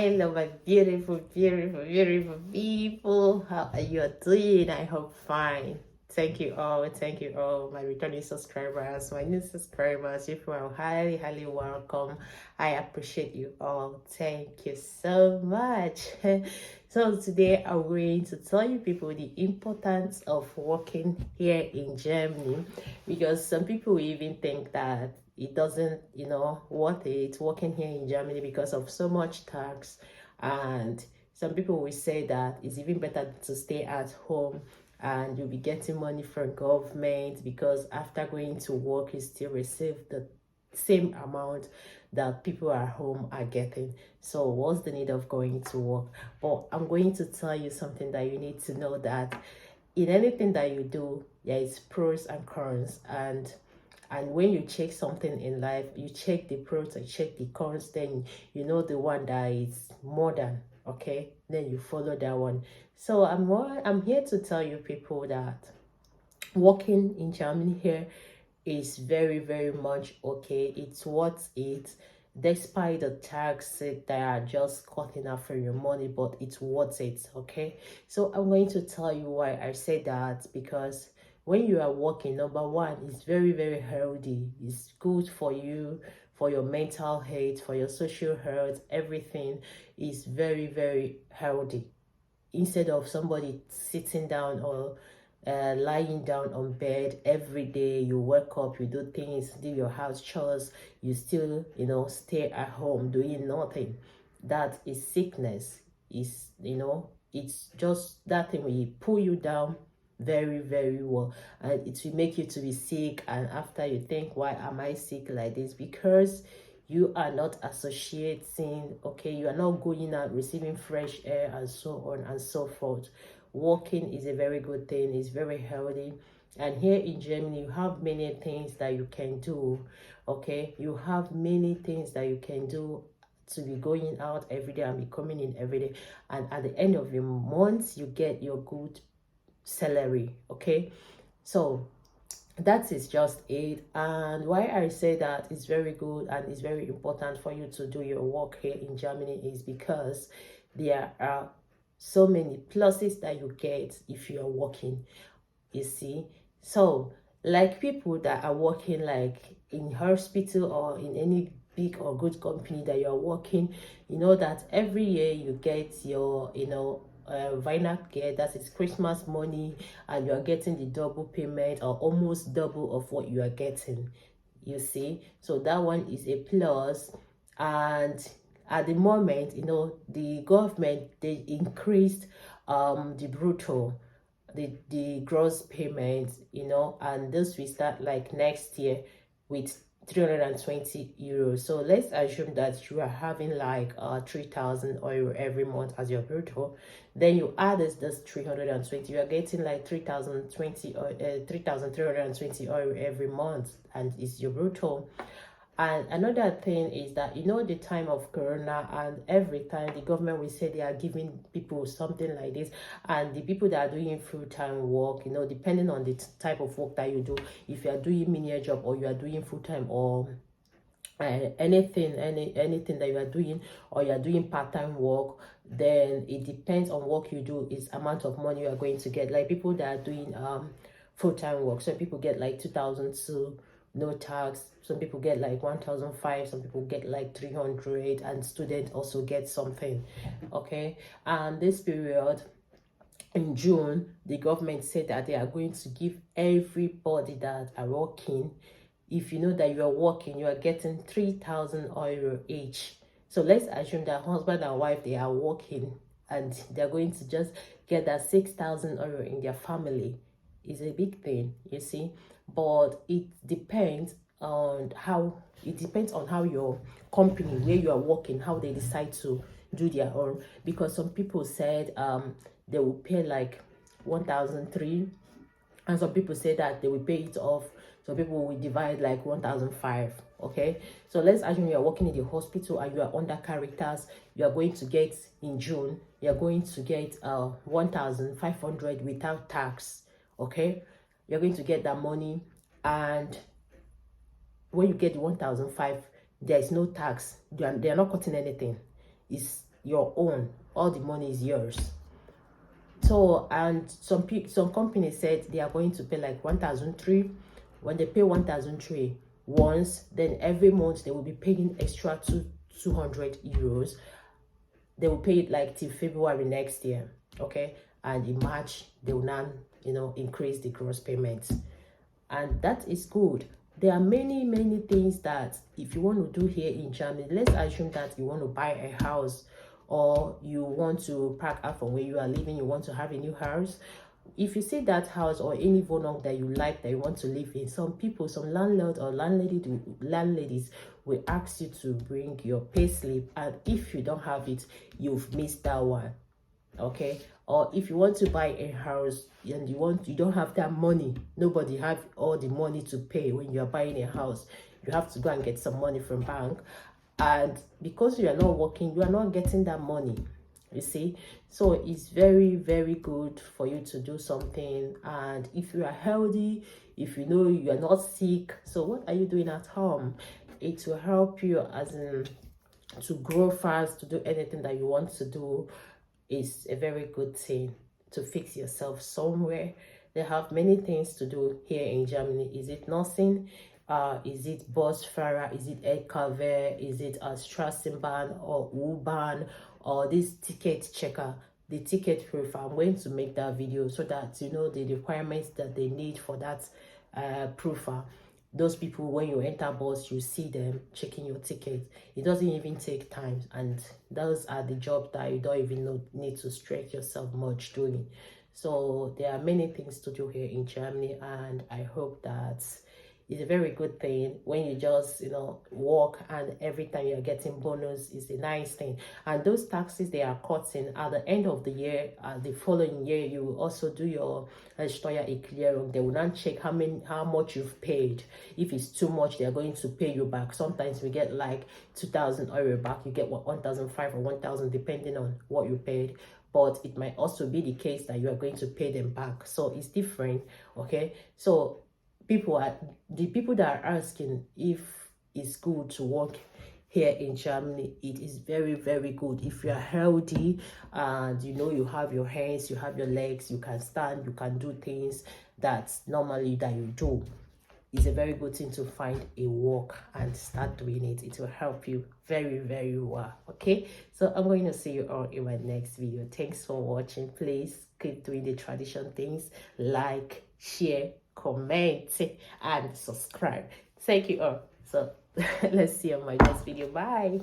Hello, my beautiful, beautiful, beautiful people. How are you doing? I hope fine. Thank you all. Thank you all, my returning subscribers, my new subscribers. If you are highly, highly welcome. I appreciate you all. Thank you so much. So today I'm going to tell you people the importance of working here in Germany, because some people even think that it doesn't, worth it working here in Germany because of so much tax. And some people will say that it's even better to stay at home and you'll be getting money from government, because after going to work you still receive the same amount that people at home are getting. So what's the need of going to work? But I'm going to tell you something that you need to know, that in anything that you do, there is pros and cons. And when you check something in life, you check the pros and check the cons, then you know the one that is more than, okay, then you follow that one. So I'm here to tell you people that working in Germany here is very, very much okay. It's worth it, despite the tax that are just cutting out for your money, but it's worth it. Okay, so I'm going to tell you why I say that. Because when you are working, number one, it's very, very healthy. It's good for you, for your mental health, for your social health. Everything is very, very healthy, instead of somebody sitting down or lying down on bed every day. You wake up, you do things, do your house chores, you still stay at home doing nothing. That is sickness. Is it's just that thing will pull you down very, very well, and it will make you to be sick. And after you think, why am I sick like this? Because you are not associating, okay, you are not going out receiving fresh air and so on and so forth. Walking is a very good thing, it's very healthy. And here in Germany, you have many things that you can do. Okay, you have many things that you can do, to be going out every day and be coming in every day, and at the end of the month you get your good salary. Okay, so that is just it. And why I say that it's very good and it's very important for you to do your work here in Germany is because there are so many pluses that you get if you are working, you see. So like people that are working like in hospital or in any big or good company that you're working, you know that every year you get your vinyl gear, that is Christmas money, and you are getting the double payment or almost double of what you are getting, you see. So that one is a plus. And at the moment, the government, they increased the brutal, the gross payment, and this will start like next year with 320 euros. So let's assume that you are having like 3,000 euro every month as your brutto. Then you add this 320, you are getting like 3,020 or 3,320 euro every month, and it's your brutto. And another thing is that, the time of Corona, and every time the government will say they are giving people something like this, and the people that are doing full-time work, depending on the type of work that you do, if you are doing menial job or you are doing full-time, or anything that you are doing, or you are doing part-time work, then it depends on what you do is amount of money you are going to get. Like people that are doing full-time work, so people get like 2,002, no tax. Some people get like 1,005, some people get like 300, and students also get something. Okay, and this period in June, the government said that they are going to give everybody that are working, if you know that you are working, you are getting 3,000 euro each. So let's assume that husband and wife, they are working, and they're going to just get that 6,000 euro in their family. Is a big thing, you see. But it depends on how your company where you are working, how they decide to do their own. Because some people said they will pay like 1,003, and some people say that they will pay it off. Some people will divide like 1,005. Okay, so let's assume you are working in the hospital and you are under characters. You are going to get, in June, you are going to get 1,500 without tax. Okay, you're going to get that money, and when you get the 1,005, there is no tax. They are not cutting anything. It's your own. All the money is yours. So, and some companies said they are going to pay like 1,003. When they pay 1,003 once, then every month they will be paying extra 200 euros. They will pay it like till February next year, okay? And in March they will now, increase the gross payments, and that is good. There are many things that if you want to do here in Germany, let's assume that you want to buy a house, or you want to pack up from where you are living, you want to have a new house. If you see that house or any Wohnung that you like, that you want to live in, some people, some landlords or landladies will ask you to bring your payslip, and if you don't have it, you've missed that one, okay? Or if you want to buy a house and you don't have that money, nobody have all the money to pay when you're buying a house, you have to go and get some money from bank, and because you are not working, you are not getting that money, you see. So it's very good for you to do something. And if you are healthy, if you know you are not sick, so what are you doing at home? It will help you as in to grow fast, to do anything that you want to do. Is a very good thing to fix yourself somewhere. They have many things to do here in Germany. Is it nursing? Is it Busfahrer? Is it LKW? Is it a Strassenbahn or U-Bahn, or this ticket checker, the ticket proof? I'm going to make that video so that you know the requirements that they need for that proofer. Those people, when you enter bus, you see them checking your ticket. It doesn't even take time, and those are the jobs that you don't even need to stretch yourself much doing. So there are many things to do here in Germany, and I hope that it's a very good thing when you just work, and every time you're getting bonus is a nice thing. And those taxes they are cutting at the end of the year, the following year, you will also do your Steuererklärung. They will not check how much you've paid. If it's too much, they are going to pay you back. Sometimes we get like 2,000 euro back, you get 1,500 or 1,000 depending on what you paid. But it might also be the case that you are going to pay them back, so it's different, okay? So the people that are asking if it's good to work here in Germany, it is very good. If you are healthy and you have your hands, you have your legs, you can stand, you can do things that normally that you do, it's a very good thing to find a work and start doing it. It will help you very well, okay? So I'm going to see you all in my next video. Thanks for watching. Please keep doing the tradition things, like, share, comment, and subscribe. Thank you all. So let's see you on my next video. Bye.